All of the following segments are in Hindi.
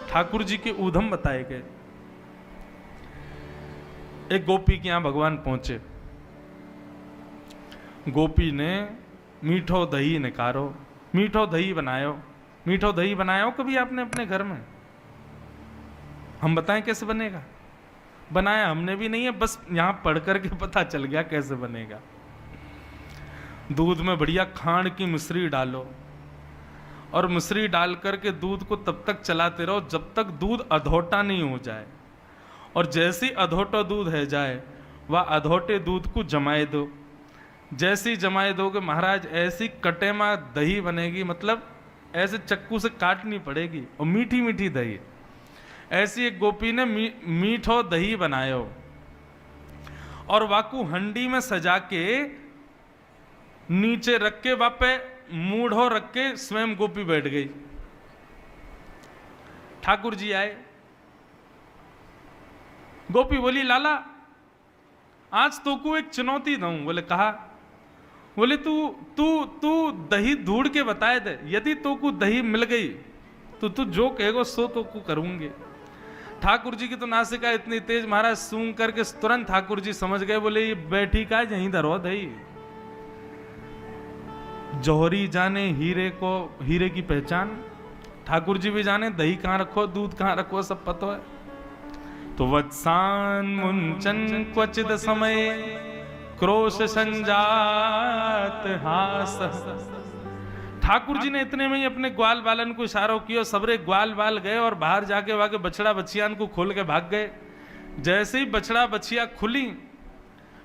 ठाकुर जी के ऊधम बताए गए। एक गोपी के यहां भगवान पहुंचे। गोपी ने मीठो दही निकारो, मीठो दही बनायो। मीठो दही बनायो कभी आपने अपने घर में? हम बताएं कैसे बनेगा? बनाया हमने भी नहीं है, बस यहां पढ़ करके पता चल गया कैसे बनेगा। दूध में बढ़िया खांड की मिश्री डालो और मिश्री डाल करके दूध को तब तक चलाते रहो जब तक दूध अधोटा नहीं हो जाए। और जैसे ही अधोटा दूध है जाए वह अधोटे दूध को जमाए दो। जैसे ही जमाए दोगे महाराज ऐसी कटेमा दही बनेगी, मतलब ऐसे चक्कू से काटनी पड़ेगी और मीठी मीठी दही। ऐसी एक गोपी ने मीठो दही बनायो और वाकू हंडी में सजा के नीचे रख के वापे मूढ़ो रख के स्वयं गोपी बैठ गई। ठाकुर जी आए। गोपी बोली लाला आज तो को एक चुनौती दूं। बोले कहा? बोले तू तू तू दही ढूंढ के बताए दे, यदि तो को दही मिल गई तो तू जो कहेगो सो तो को करूंगे। ठाकुर जी की तो नासिका इतनी तेज महाराज सूंघ करके तुरंत ठाकुर जी समझ गए। बोले ये बैठी का यहीं धरो दही। जौहरी जाने हीरे को, हीरे की पहचान। ठाकुर जी भी जाने दही कहां रखो, दूध कहां रखो, सब पता है। तो वत्सान मुंचन क्वचित समय क्रोश संजात हास। ठाकुर जी ने इतने में ही अपने ग्वाल बालन को इशारा किया, सबरे ग्वाल बाल गए और बाहर जाके वाके बछड़ा बछियान को खोल के भाग गए। जैसे ही बछड़ा बछिया खुली,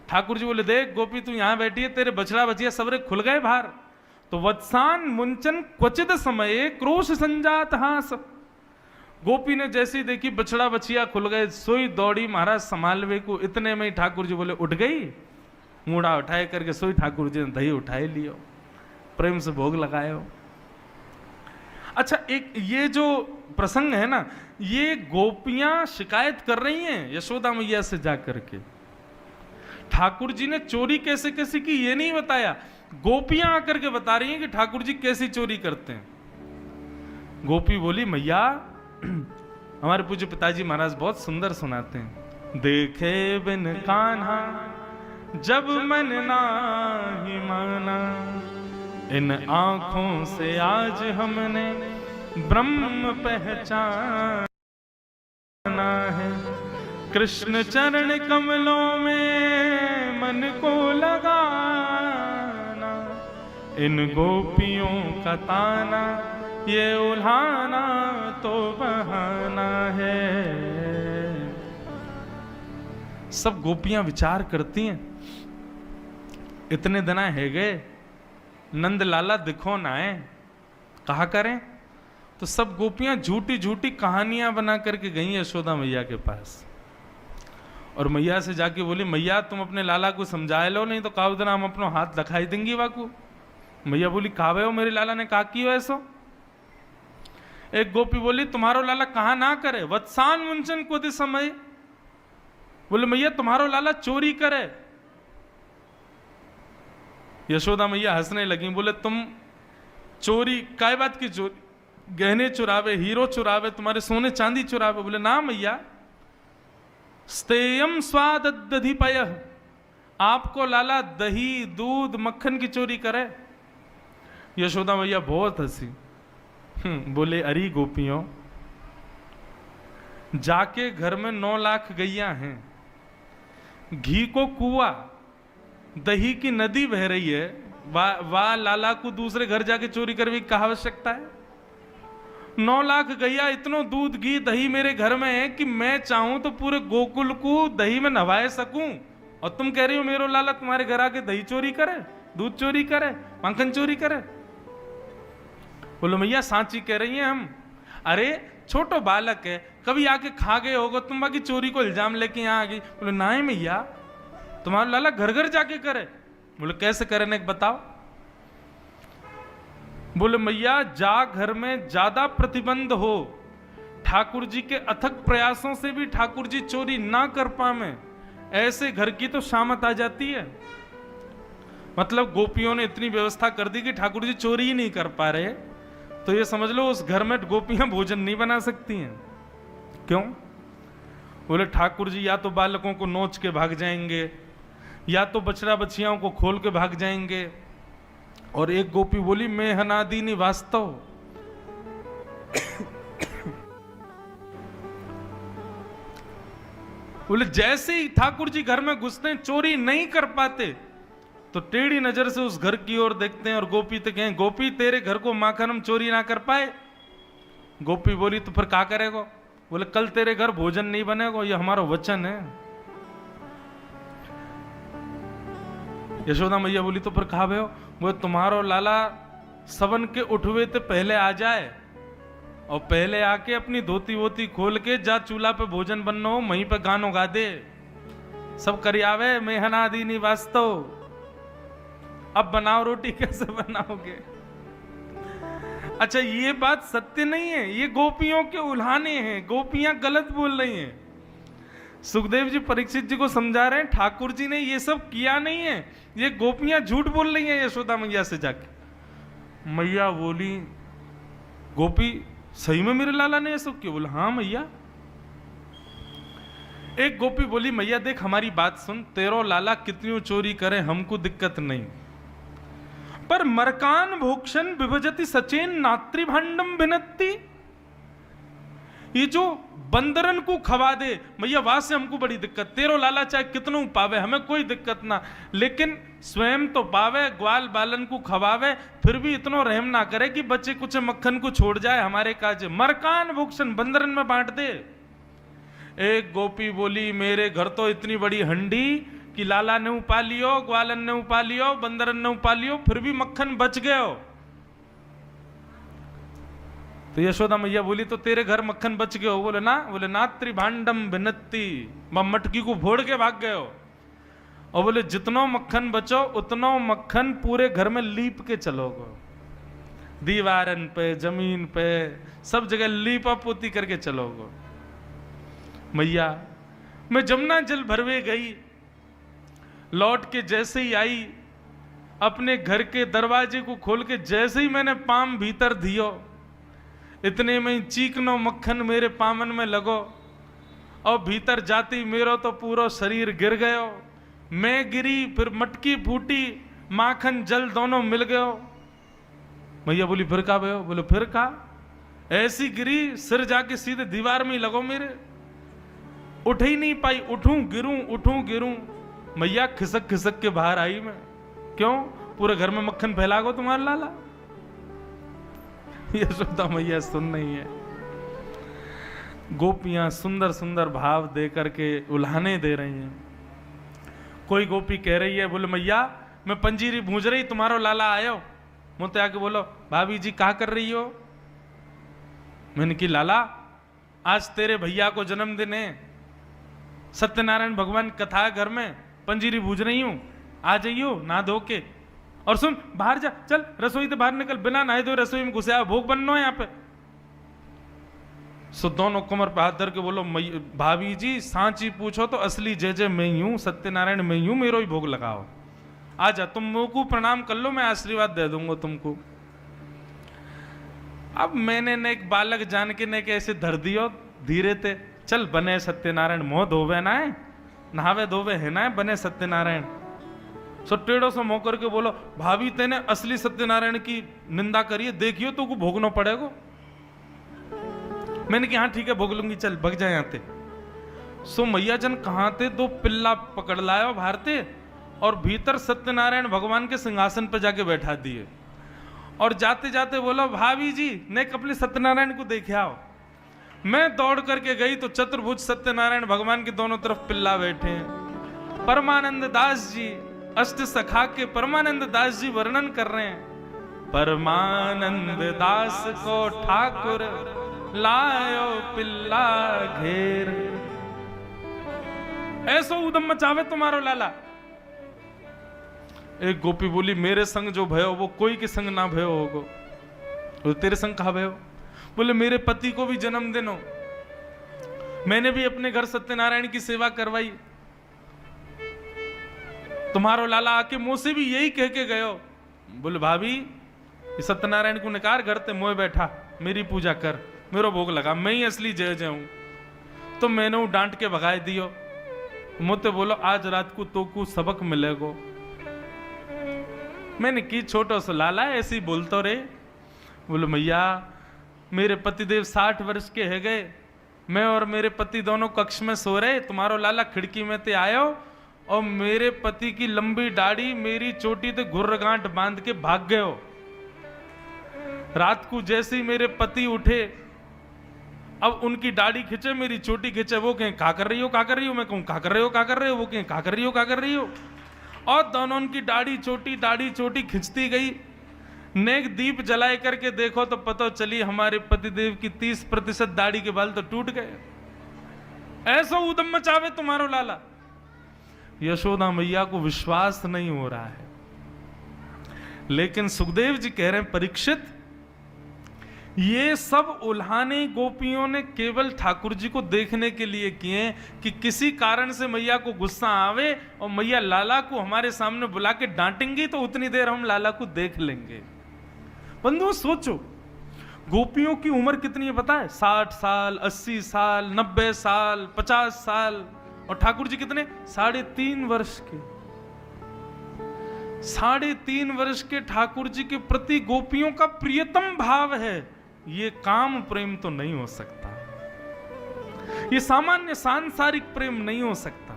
ठाकुर जी बोले देख गोपी तू यहां बैठी है, तेरे बछड़ा बछिया सबरे खुल गए बाहर। तो वत्सान मुंचन क्वचित समय क्रोश संजात हास। गोपी ने जैसी देखी बछड़ा बछिया खुल गए, सोई दौड़ी महाराज संभालवे को। इतने में ही ठाकुर जी बोले उठ गई। मूड़ा उठाए करके सोई ठाकुर जी ने दही उठाए लियो, प्रेम से भोग लगायो। अच्छा एक ये जो प्रसंग है ना, ये गोपियां शिकायत कर रही हैं यशोदा मैया से जाकर के। ठाकुर जी ने चोरी कैसे कैसे की ये नहीं बताया, गोपियां आकर के बता रही हैं कि ठाकुर जी कैसी चोरी करते हैं। गोपी बोली मैया हमारे पूज्य पिताजी महाराज बहुत सुंदर सुनाते हैं। देखे बिन कान्हा जब मन नाही माना, इन आंखों से आज हमने ब्रह्म पहचाना है। कृष्ण चरण कमलों में मन को लगाना, इन गोपियों का ताना ये उल्हाना तो बहाना है। सब गोपियां विचार करती हैं, इतने दिना है गए नंद लाला दिखो ना है, कहा करें। तो सब गोपियां झूठी झूठी कहानियां बना करके गई यशोदा मैया के पास और मैया से जाके बोली मैया तुम अपने लाला को समझा लो, नहीं तो काउ दिन हम अपना हाथ दिखाई देंगी वाकू। मैया बोली कावे हो, मेरे लाला ने कहा की हो ऐसो। एक गोपी बोली तुम्हारो लाला कहा ना करे, वत्सान मुंचन को दे समय। बोले मैया तुम्हारो लाला चोरी करे। यशोदा मैया हंसने लगी, बोले तुम चोरी काय बात की चोरी? गहने चुरावे, हीरो चुरावे, तुम्हारे सोने चांदी चुरावे? बोले ना मैया, स्तेयम स्वाद दधिपय, आपको लाला दही दूध मक्खन की चोरी करे। यशोदा मैया बहुत हंसी। बोले अरे गोपियों, जाके घर में 9 लाख गैया हैं, घी को कुआ, दही की नदी बह रही है, वाह लाला को दूसरे घर जाके चोरी करने की क्या आवश्यकता है? 9 लाख गैया, इतनो दूध घी दही मेरे घर में है कि मैं चाहूं तो पूरे गोकुल को दही में नवाए सकूं, और तुम कह रही हो मेरो लाला तुम्हारे घर आके दही चोरी करे, दूध चोरी करे, मक्खन चोरी करे? बोलो मैया सांची कह रही हैं हम। अरे छोटो बालक है, कभी आके खा गए होगा, तुम बाकी चोरी को इल्जाम लेके यहाँ आ गई। बोले ना है मैया, तुम्हारा लाला घर घर जाके करे। बोले कैसे करे ने बताओ। बोले मैया जा घर में ज्यादा प्रतिबंध हो, ठाकुर जी के अथक प्रयासों से भी ठाकुर जी चोरी ना कर पाए, ऐसे घर की तो शामत आ जाती है। मतलब गोपियों ने इतनी व्यवस्था कर दी कि ठाकुर जी चोरी ही नहीं कर पा रहे, तो ये समझ लो उस घर में गोपियां भोजन नहीं बना सकती हैं। क्यों? बोले ठाकुर जी या तो बालकों को नोच के भाग जाएंगे, या तो बछड़ा बछियाओं को खोल के भाग जाएंगे। और एक गोपी बोली मैं हनादीनी वास्तव। बोले जैसे ही ठाकुर जी घर में घुसते हैं, चोरी नहीं कर पाते, तो टेढ़ी नजर से उस घर की ओर देखते हैं और गोपी तो कहें गोपी तेरे घर को माखन हम चोरी ना कर पाए। गोपी बोली तो फिर क्या करेगा? बोले कल तेरे घर भोजन नहीं बनेगा, ये हमारा वचन है। यशोदा मैया बोली तो फिर कहा भे हो? वो तुम्हारो लाला सवन के उठवे ते पहले आ जाए और पहले आके अपनी धोती वोती खोल के जा चूल्हा पे भोजन बनना हो, वहीं पे गानो गा दे, सब करियावे मैं हनादीनी वास्तव। अब बनाओ रोटी, कैसे बनाओगे? अच्छा ये बात सत्य नहीं है, ये गोपियों के उल्हाने हैं, गोपियां गलत बोल रही हैं। सुखदेव जी परीक्षित जी को समझा रहे हैं ठाकुर जी ने ये सब किया नहीं है, ये गोपियां झूठ बोल रही हैं यशोदा मैया से जाके। मैया बोली गोपी सही में मेरे लाला ने ये सब किया? बोला हाँ मैया। एक गोपी बोली मैया देख हमारी बात सुन, तेरो लाला कितनी चोरी करे हमको दिक्कत नहीं, पर मरकान भोक्षण विभजति सचेन नात्रिभांडम भिनत्ति, ये जो बंदरन को खवा दे मैया वहां से हमको बड़ी दिक्कत। तेरो लाला चाहे कितनों पावे हमें कोई दिक्कत ना, लेकिन स्वयं तो पावे, ग्वाल बालन को खवावे, फिर भी इतना रहम ना करे कि बच्चे कुछ मक्खन को छोड़ जाए हमारे काज। मरकान भोक्षण बंदरन में बांट दे। एक गोपी बोली मेरे घर तो इतनी बड़ी हंडी कि लाला ने उपा लियो, ग्वालन ने उपा लियो, बंदरन ने उपा लियो, फिर भी मक्खन बच गयो। तो यशोदा मैया बोली तो तेरे घर मक्खन बच गयो? बोले ना त्रिभांडम भिन्नति, मटकी को फोड़ के भाग गयो। और बोले जितनो मक्खन बचो उतनो मक्खन पूरे घर में लीप के चलोगे, दीवारन पे जमीन पे सब जगह लीपा पोती करके चलोगे। मैया मैं जमुना जल भरवे गई, लौट के जैसे ही आई, अपने घर के दरवाजे को खोल के जैसे ही मैंने पाम भीतर दियो, इतने में ही चीकनो मक्खन मेरे पामन में लगो, और भीतर जाती मेरो तो पूरा शरीर गिर गयो। मैं गिरी, फिर मटकी फूटी, माखन जल दोनों मिल गयो। मैया बोली फिर का भयो? बोले फिर का ऐसी गिरी सिर जाके सीधे दीवार में ही लगो मेरे, उठ ही नहीं पाई, उठूं गिरूं। मैया खिसक खिसक के बाहर आई मैं। क्यों? पूरे घर में मक्खन फैला गो तुम्हारा लाला। यशोदा मैया सुन नहीं है। गोपियां सुंदर सुंदर भाव दे करके उल्हाने दे रही हैं। कोई गोपी कह रही है बोले मैया मैं पंजीरी भूंज रही, तुम्हारो लाला आयो, मुझे आके बोलो भाभी जी क्या कर रही हो? मैंने की लाला आज तेरे भैया को जन्मदिन है, सत्यनारायण भगवान कथा घर में, पंजीरी भूज रही हूं, आ जाइयो ना धो के। और सुन बाहर जा, चल रसोई से बाहर निकल, बिना नहाए धोए रसोई में घुसे, भोग बनना है यहाँ पे। सो दोनों कमर पे हाथ धर के बोलो भाभी जी सांची पूछो तो असली जय जय मैं ही हूं, सत्यनारायण मैं ही हूं, मेरो ही भोग लगाओ, आजा तुम मुंह को प्रणाम कर लो, मैं आशीर्वाद दे दूंगा तुमको। अब मैंने ने एक बालक जान के ने कैसे धर दियो धीरे ते, चल बने सत्यनारायण, मोह धोवे ना है, नहावे धोवे है ना है, बने सत्यनारायण। सो टेढ़ो से मोह करके बोलो भाभी तेने असली सत्यनारायण की निंदा करिए, देखियो तो को भोगना पड़ेगा। मैंने कहा हाँ ठीक है भोग लूंगी, चल भग जाए आते। सो मैया जन कहाँ थे, दो पिल्ला पकड़ लाया भारते और भीतर सत्यनारायण भगवान के सिंहासन पर जाके बैठा दिए, और जाते जाते बोलो भाभी जी ने अपने सत्यनारायण को देखे आओ। मैं दौड़ करके गई तो चतुर्भुज सत्यनारायण भगवान के दोनों तरफ पिल्ला बैठे हैं। परमानंद दास जी अष्ट सखा के परमानंद दास जी वर्णन कर रहे हैं, परमानंद दास को ठाकुर लायो पिल्ला घेर, ऐसो उदम मचावे तुम्हारो लाला। एक गोपी बोली मेरे संग जो भयो वो कोई के संग ना भयो होगो। बोले तेरे संग कहा भयो? बोले मेरे पति को भी जन्मदिन हो, मैंने भी अपने घर सत्यनारायण की सेवा करवाई, तुम्हारो लाला आके मुंह से भी यही कह के गयो। बोले भाभी सत्यनारायण को निकार घर ते मोए बैठा, मेरी पूजा कर, मेरो भोग लगा, मैं ही असली जय जय हूं। तो मैंने वो डांट के भगाए दियो। मुझे बोलो आज रात को तो को सबक मिलेगो। मैंने की छोटो सा लाला ऐसे ही बोलतो रे। बोलो मैया मेरे पतिदेव 60 वर्ष के है गए, मैं और मेरे पति दोनों कक्ष में सो रहे, तुम्हारो लाला खिड़की में ते आयो और मेरे पति की लंबी दाढ़ी मेरी चोटी ते घुर्रगांठ बांध के भाग गयो। रात को जैसे ही मेरे पति उठे, अब उनकी दाढ़ी खींचे मेरी चोटी खींचे, वो कहें क्या कर रही हो क्या कर रही हो, मैं कहूं क्या कर रहे हो क्या कर रहे हो, वो कहें क्या कर रही हो क्या कर रही हो, और दोनों उनकी दाढ़ी चोटी खिंचती गई। नेक दीप जलाए करके देखो तो पता चली हमारे पतिदेव की 30% दाढ़ी के बाल तो टूट गए। ऐसा उदम मचावे तुम्हारो लाला। यशोदा मैया को विश्वास नहीं हो रहा है, लेकिन सुखदेव जी कह रहे हैं परीक्षित ये सब उल्हाने गोपियों ने केवल ठाकुर जी को देखने के लिए किए कि किसी कारण से मैया को गुस्सा आवे और मैया लाला को हमारे सामने बुला के डांटेंगी तो उतनी देर हम लाला को देख लेंगे। बंधुओं सोचो गोपियों की उम्र कितनी है पता है? 60 साल, 80 साल, 90 साल, 50 साल, और ठाकुर जी कितने? 3.5 वर्ष के। 3.5 वर्ष के ठाकुर जी के प्रति गोपियों का प्रियतम भाव है। ये काम प्रेम तो नहीं हो सकता, ये सामान्य सांसारिक प्रेम नहीं हो सकता।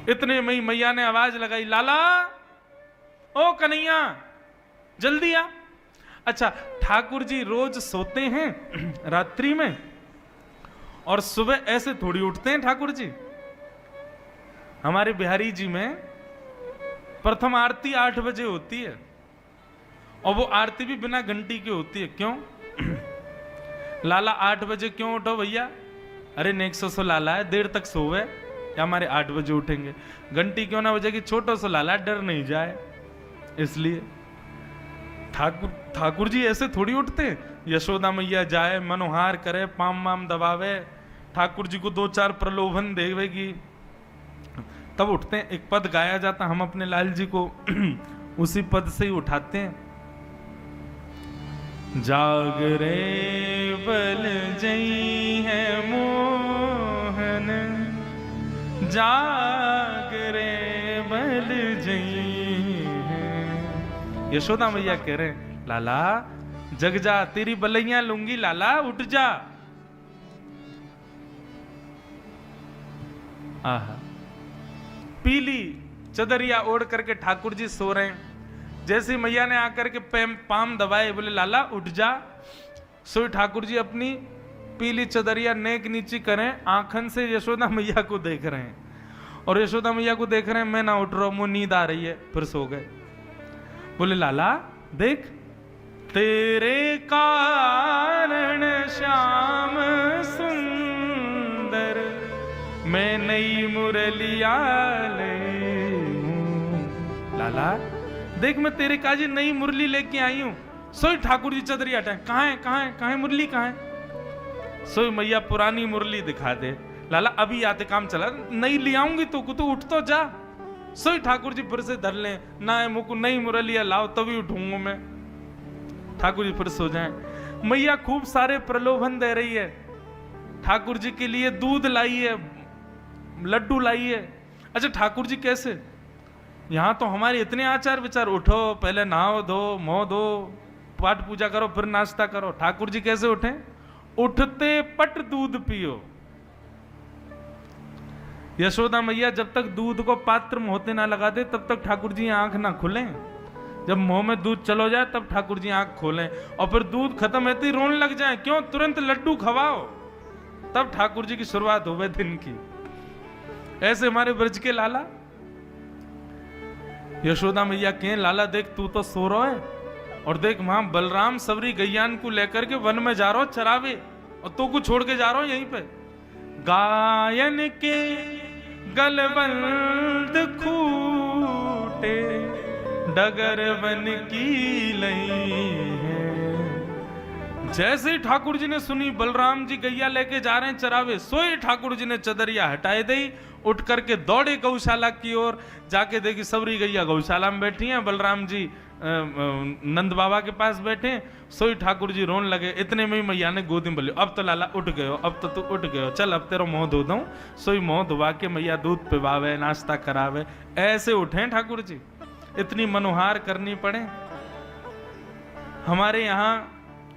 इतने में मैया ने आवाज लगाई, लाला ओ कन्हैया जल्दी आ। अच्छा ठाकुर जी रोज सोते हैं रात्रि में और सुबह ऐसे थोड़ी उठते हैं ठाकुर जी। हमारे बिहारी जी में प्रथम आरती 8 बजे होती है और वो आरती भी बिना घंटी की होती है। क्यों? लाला 8 बजे क्यों उठो भैया? अरे नेक सो लाला है, देर तक सोवे या हमारे 8 बजे उठेंगे, घंटी क्यों ना बजेगी, छोटो सो लाला डर नहीं जाए, इसलिए। ठाकुर जी ऐसे थोड़ी उठते। यशोदा मैया जाए मनोहार करे, पाम माम दबावे, ठाकुर जी को 2-4 प्रलोभन देवेगी तब उठते हैं। एक पद गाया जाता, हम अपने लाल जी को उसी पद से ही उठाते हैं। जागरे बल जई है मोहन, जागरे बल जई है। यशोदा मैया कह रहे हैं लाला जग जा, तेरी बलैया लूंगी, लाला उठ जा। आहा पीली चदरिया ओढ़ करके ठाकुर जी सो रहे हैं। जैसे मैया ने आकर के पाम दबाए, बोले लाला उठ जा। सो ठाकुर जी अपनी पीली चदरिया नेक नीची करें, आंखन से यशोदा मैया को देख रहे हैं और यशोदा मैया को देख रहे हैं, मैं ना उठ रहा हूं, मुझे नींद आ रही है, फिर सो गए। बोले लाला देख तेरे कारण श्याम सुंदर मैं नई मुरलिया ले हूं। लाला देख मैं तेरे काजी नई मुरली लेके आई हूं। सोई ठाकुर जी चदरी हटाए, कहां है मुरली कहां है? सोई मैया पुरानी मुरली दिखा दे। लाला अभी आते काम चला, नई ले आऊंगी तो उठ तो जा। सोई ठाकुर जी फिर से धर ले, ना है मुकु नई मुरलिया लाओ तभी उठूंगा मैं। ठाकुर जी फिर सो जाए। मैया खूब सारे प्रलोभन दे रही है, ठाकुर जी के लिए दूध लाई है, लड्डू लाई है। अच्छा ठाकुर जी कैसे? यहां तो हमारे इतने आचार विचार, उठो पहले नहाओ धो मुंह धो पाठ पूजा करो फिर नाश्ता करो। ठाकुर जी कैसे उठे? उठते पट दूध पियो। यशोदा मैया जब तक दूध को पात्र मुंह होते ना लगा दे तब तक ठाकुर जी आंख ना खुलें। जब मुंह में दूध चलो जाए तब ठाकुर जी आंख खोलें, और फिर दूध खत्म होते ही रोने लग जाए। क्यों? तुरंत लड्डू खवाओ, तब ठाकुर जी की शुरुआत हो गई दिन की। ऐसे हमारे ब्रज के लाला। यशोदा मैया कहें लाला देख तू तो सो रहा है, और देख वहां बलराम सबरी गैयान को लेकर के वन में जा रहा हो चरावे, और तू को छोड़ के जा रहा हो यहीं पे। गायन के गलबंद खूटे डगर वन की लई है। जैसे ही ठाकुर जी ने सुनी बलराम जी गैया लेके जा रहे हैं चरावे, सोए ठाकुर जी ने चदरिया हटाए दी, उठ करके दौड़े गौशाला की ओर। जाके देखी सबरी गैया गौशाला में बैठी हैं, बलराम जी नंद बाबा के पास बैठे, सोई ठाकुर जी रोन लगे। इतने में ही मैया ने गोदी में बोली, अब तो लाला उठ गयो, अब तो तू उठ गयो, चल अब तेरा मुंह धो दूं। सोई मुंह धुआ के मैया दूध पिवावे, नाश्ता करावे। ऐसे उठे ठाकुर जी, इतनी मनोहार करनी पड़े। हमारे यहाँ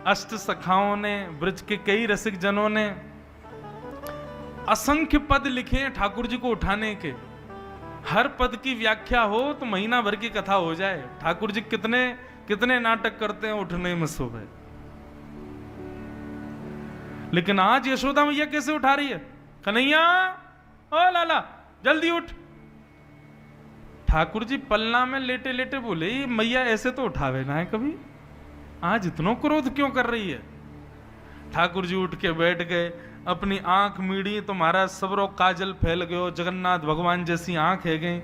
अष्ट सखाओं ने, ब्रज के कई रसिक जनों ने असंख्य पद लिखे हैं ठाकुर जी को उठाने के। हर पद की व्याख्या हो तो महीना भर की कथा हो जाए। ठाकुर जी कितने कितने नाटक करते हैं उठने में सुबह। लेकिन आज यशोदा मैया कैसे उठा रही है? कन्हैया, ओ लाला जल्दी उठ। ठाकुर जी पलना में लेटे लेटे बोले, मैया ऐसे तो उठावे ना है कभी, आज इतना क्रोध क्यों कर रही है? ठाकुर जी उठ के बैठ गए, अपनी आंख मीड़ी तो महाराज सबरो काजल फैल गयो, जगन्नाथ भगवान जैसी आंख है गई।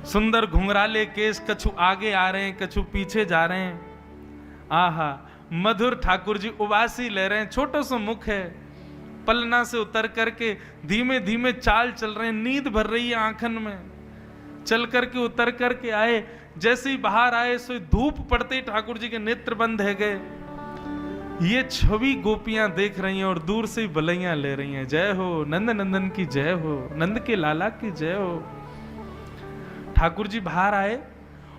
सुंदर घुंघराले केस, कछु आगे आ रहे हैं, कछु पीछे जा रहे हैं। आहा, मधुर ठाकुर जी उबासी ले रहे हैं, छोटो सा मुख है। पलना से उतर करके धीमे धीमे चाल चल रहे हैं, नींद भर रही है आंखन में। चल करके उतर करके आए, जैसे ही बाहर आए सो धूप पड़ते ठाकुर जी के नेत्र बंद है गए। ये छवि गोपियां देख रही हैं और दूर से ही बलैया ले रही हैं, जय हो नंद नंदन की जय हो, नंद के लाला की जय हो। ठाकुर जी बाहर आए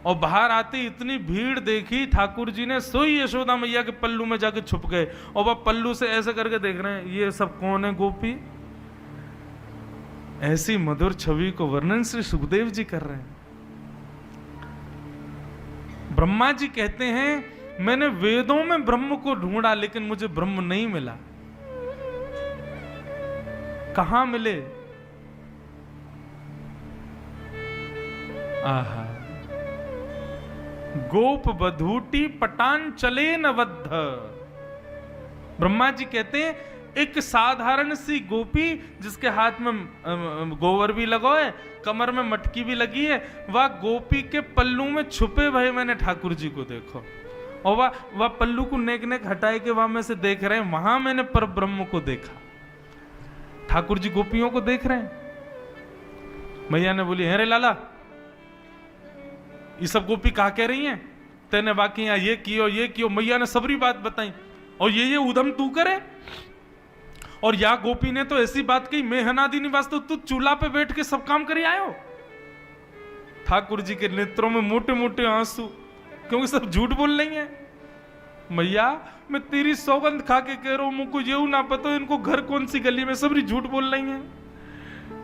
और बाहर आते इतनी भीड़ देखी, ठाकुर जी ने सोई यशोदा मैया के पल्लू में जाके छुप गए और वह पल्लू से ऐसे करके देख रहे हैं, ये सब कौन है गोपी? ऐसी मधुर छवि को वर्णन श्री सुखदेव जी कर रहे हैं। ब्रह्मा जी कहते हैं, मैंने वेदों में ब्रह्म को ढूंढा लेकिन मुझे ब्रह्म नहीं मिला। कहां मिले? आहा, गोप बधूटी पटान चले न बद्ध। ब्रह्मा जी कहते हैं, एक साधारण सी गोपी जिसके हाथ में गोबर भी लगा है, कमर में मटकी भी लगी है, वह गोपी के पल्लू में छुपे भय मैंने ठाकुर जी को देखो। और वह पल्लू को नेक नेक हटाए के वहां में से देख रहे हैं, वहां मैंने पर ब्रह्म को देखा। ठाकुर जी गोपियों को देख रहे हैं। मैया ने बोली, अरे लाला ये सब गोपी कहा कह रही हैं? तेने बाकी यहाँ ये कियो ये कियो। मैया ने सबरी बात बताई, और ये उधम तू करे। और या गोपी ने तो ऐसी बात कही, मैं हनादि निवास, तो तू चूल्हा पे बैठ के सब काम करी आयो। ठाकुर जी के नेत्रों में मोटे मोटे आंसू, क्योंकि सब झूठ बोल रही हैं। मैया मैं तेरी सौगंध खा के कह रहा हूं, मुझको ये ना पता इनको घर कौन सी गली में, सबरी झूठ बोल रही हैं।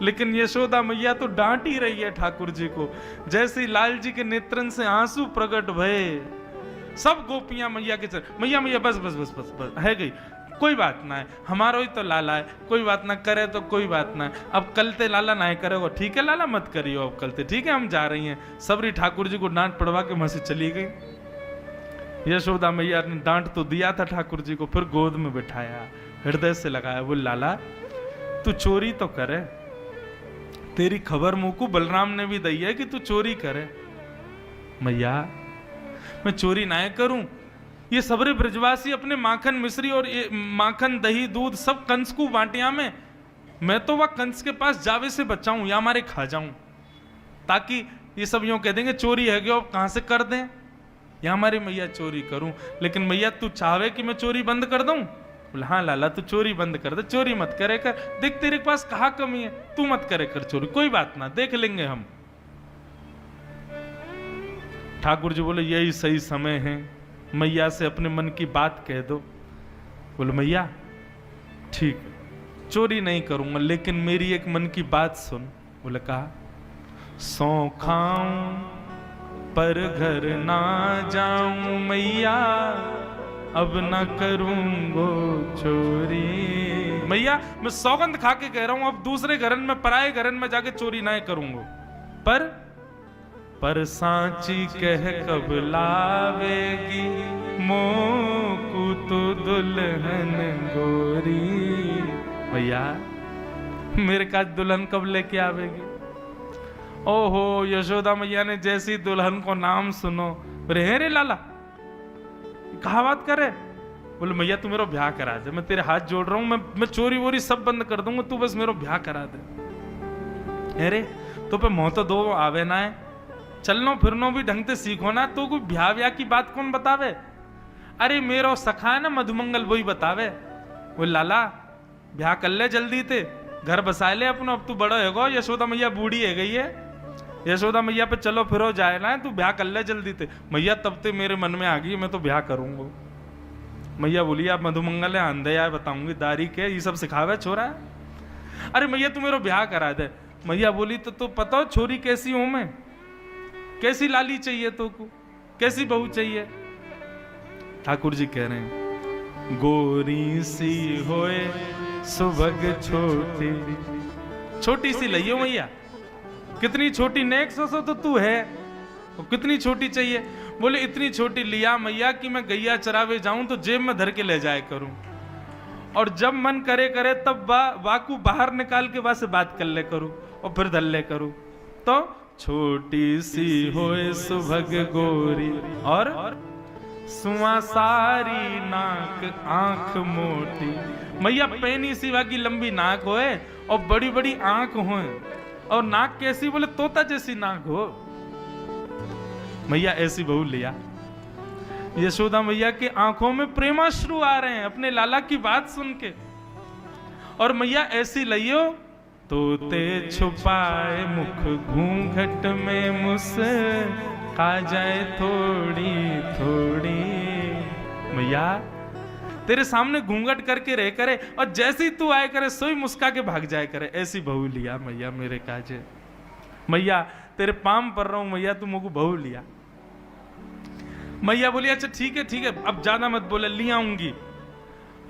लेकिन यशोदा मैया तो डांट ही रही है ठाकुर जी को। जैसे ही लाल जी के नेत्रन से आंसू प्रकट भये, सब गोपियां मैया के चल, मैया मैया बस बस बस बस बस है गई, कोई बात ना है, हमारो ही तो लाला है, कोई बात ना करे तो कोई बात ना है। अब कल ते लाला ना करेगा, ठीक है लाला मत करियो अब कल ते, ठीक है हम जा रही हैं। सबरी ठाकुर जी को डांट पड़वा के वहां से चली गई। यशोदा मैया ने डांट तो दिया था ठाकुर जी को, फिर गोद में बिठाया, हृदय से लगाया, बोल लाला तू चोरी तो करे, तेरी खबर मुंह को बलराम ने भी दी है कि तू चोरी करे। मैया मैं चोरी ना करूं, ये सबरे ब्रजवासी अपने माखन मिश्री और ये माखन दही दूध सब कंस को बांटिया में, मैं तो वह कंस के पास जावे से बचाऊं या हमारे खा जाऊं, ताकि ये सब यूं कह देंगे चोरी है कि कहां से कर दें, या हमारी मैया चोरी करूं। लेकिन मैया तू चाहे कि मैं चोरी बंद कर दूं? बोले हाँ लाला तू चोरी बंद कर दे, चोरी मत करे कर, देख तेरे पास कहाँ कमी है, तू मत करे कर चोरी, कोई बात ना, देख लेंगे हम। ठाकुर जी बोले यही सही समय है, मैया से अपने मन की बात कह दो। बोले मैया ठीक है चोरी नहीं करूंगा, लेकिन मेरी एक मन की बात सुन। बोले कहा, सौ खाऊं पर घर ना जाऊं मैया, अब ना करूंगो चोरी। मैया मैं सौगंध खा के कह रहा हूं, अब दूसरे घरन में पराए घरन में जाके चोरी ना करूंगो। पर सांची कह कब लावेगी, मोकू तो दुल्हन गोरी। भैया मेरे का दुल्हन कब लेके आवेगी? ओहो यशोदा मैया ने जैसी दुल्हन को नाम सुनो, रे रे लाला कहा बात करे। बोले मैया तू मेरा ब्याह करा दे, मैं तेरे हाथ जोड़ रहा हूं, मैं चोरी वोरी सब बंद कर दूंगा, तू बस मेरा ब्याह करा दे। अरे तो पे मोह तो दो आवे ना है, चलनो फिरनो भी ढंग से सीखो ना, तो कोई ब्याह व्याह की बात कौन बतावे? अरे मेरो सखा है ना मधुमंगल, वही बतावे। वो लाला ब्याह कर ले जल्दी ते, घर बसा ले अपनो, अब तू बड़ो है, यशोदा मैया बूढ़ी है गई है, यशोदा मैया पे चलो फिरो जाए ना, तू ब्याह कर ले जल्दी ते। मैया तब ते मेरे मन में आ गई, मैं तो ब्याह करूंगा। मैया बोली आप मधुमंगल है, अंधे यार बताऊंगी दारी के, ये सब सिखावे छोरा। अरे मैया तू मेरा ब्याह करा दे। मैया बोली तो पता हो छोरी कैसी हूं मैं, कैसी लाली चाहिए तो को, कैसी बहू चाहिए? ठाकुर जी कह रहे हैं गोरी सी होए सुभग छोटी, छोटी सी लइयो मैया, कितनी छोटी, नेक सो तो तू है, कितनी छोटी चाहिए? बोले इतनी छोटी लिया मैया कि मैं गैया चरावे जाऊं तो जेब में धर के ले जाए करूं, और जब मन करे करे तब वाकू बाहर निकाल के वहां से बात कर ले करूं और फिर धर ले करूं। तो छोटी सी होए सुभग गोरी और सुआ सारी नाक आंख मोटी। मैया पैनी सी वाकी लंबी नाक होए और बड़ी बड़ी आंख होए, और नाक कैसी? बोले तोता जैसी नाक हो। मैया ऐसी बहू लिया। यशोदा मैया की आंखों में प्रेमाश्रु आ रहे हैं अपने लाला की बात सुन के, और मैया ऐसी लियो तोते छुपाए मुख घूंघट में मुस्का जाए थोड़ी थोड़ी। मैया तेरे सामने घूंघट करके रह करे और जैसे ही तू आए करे सोई मुस्का के भाग जाए करे, ऐसी बहू लिया मैया मेरे काजे। मैया तेरे पाम पर रहा हूं मैया, तू मुझको बहू लिया। मैया बोली अच्छा ठीक है अब ज्यादा मत बोले, ले आऊंगी।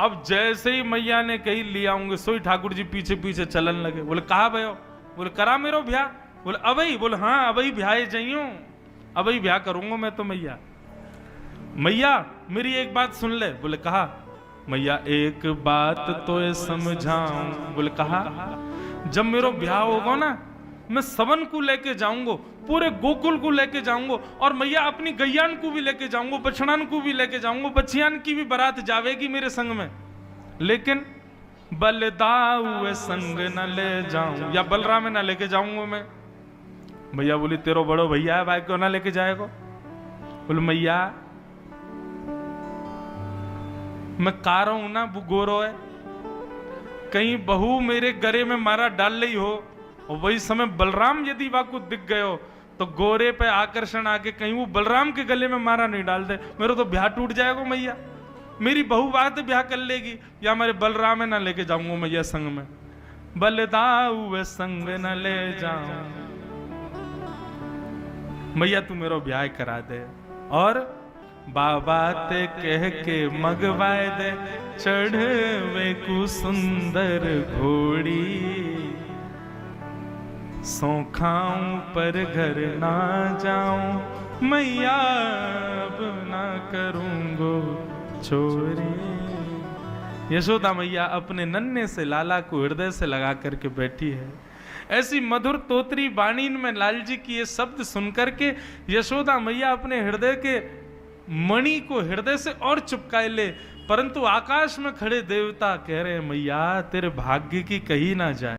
अब जैसे ही मैया ने कही ले आऊंगी, सोई ठाकुर जी पीछे पीछे चलन लगे। बोले कहा भयो? बोले करा मेरो ब्याह। बोले अबई? बोले हाँ अबई ब्याह जाइयो, अबई ब्याह करूंगा मैं तो मैया। मैया मेरी एक बात सुन ले। बोले कहा? मैया एक बात तो समझाऊं। बोले कहा? जब मेरो ब्याह होगा ना, मैं सबन को लेके जाऊंगा, पूरे गोकुल को लेके जाऊंगा, और मैया अपनी गैयान को भी लेके जाऊंगा, बछड़ान को भी लेके जाऊंगा, बछियान की भी बारात जावेगी मेरे संग में, लेकिन बलदाऊ संग न ले जाऊं, या बलराम में ना लेके जाऊंगा मैं। मैया बोली तेरो बड़ो भैया है भाई, क्यों ना लेके जाएगा? बोले मैया मैं कारो हूं ना, वो गोरो है, कहीं बहू मेरे गले में मारा डाल ली हो, और वही समय बलराम यदि वाकु दिख गए हो तो गोरे पे आकर्षण आके कहीं वो बलराम के गले में मारा नहीं डाल दे, मेरा तो ब्याह टूट जाएगा मैया। मेरी बहू बात ब्याह कर लेगी, या मेरे बलराम ना लेके जाऊंगा मैया संग में, बलदाऊ संग न ले जाऊं। मैया तू मेरा ब्याह करा दे, और बाबा ते कह के मगवाए दे चढ़वे को सुंदर घोड़ी। सो खाऊं पर घर ना जाऊं मैया, अब ना करूंगो चोरी। यशोदा मैया अपने नन्हे से लाला को हृदय से लगा करके बैठी है। ऐसी मधुर तोतरी बाणी में लाल जी की ये शब्द सुनकर के यशोदा मैया अपने हृदय के मणि को हृदय से और चिपकाए ले, परंतु आकाश में खड़े देवता कह रहे हैं मैया तेरे भाग्य की कही ना जाए।